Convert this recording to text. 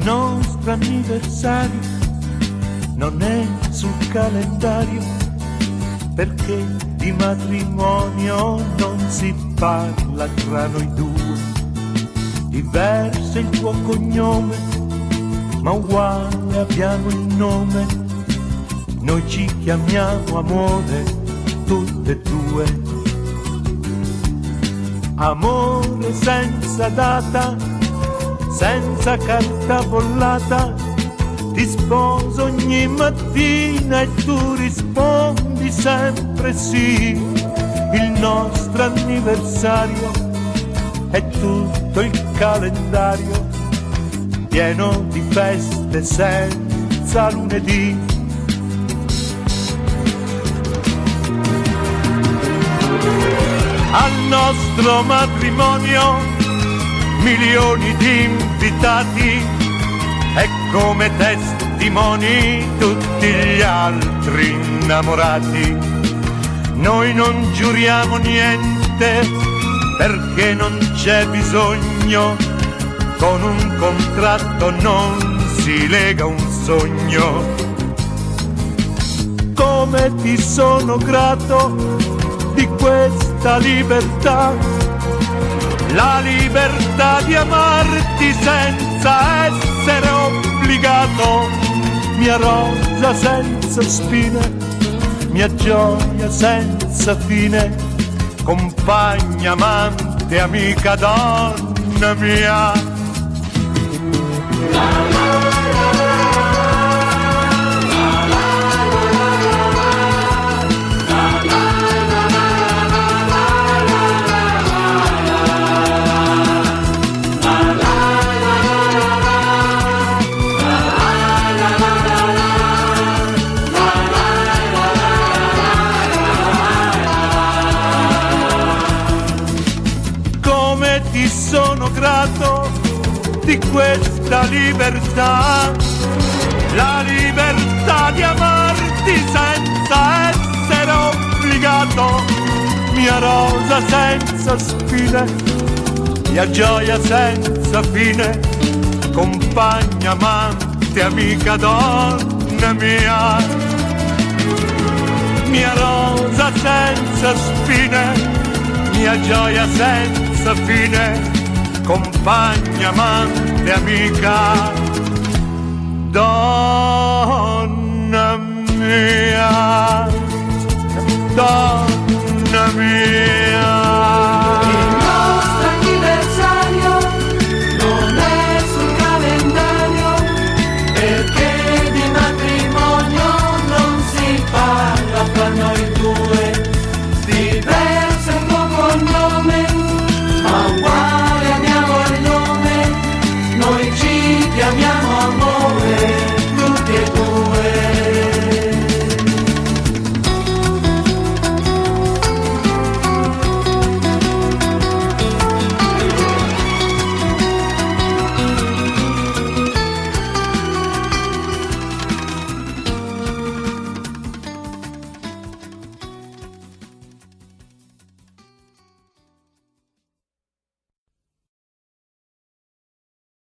nostro anniversario non è sul calendario, perché di matrimonio non si parla tra noi due. Diverso il tuo cognome, ma uguale abbiamo il nome. Noi ci chiamiamo amore, tutte e due. Amore senza data, senza carta bollata. Ti sposo ogni mattina e tu rispondi sempre sì. Il nostro anniversario è tutto il calendario, pieno di feste senza lunedì. Al nostro matrimonio milioni di invitati e come testimoni tutti gli altri innamorati. Noi non giuriamo niente perché non c'è bisogno, con un contratto non si lega un sogno. Come ti sono grato di questa libertà, la libertà di amarti senza essere obbligato. Mia rosa senza spine, mia gioia senza fine, compagna, amante, amica, donna mia. Ti sono grato di questa libertà, la libertà di amarti senza essere obbligato. Mia rosa senza spine, mia gioia senza fine, compagna, amante, amica, donna mia. Mia rosa senza spine, mia gioia senza fine, compagna, amante, amica, donna mia, donna mia.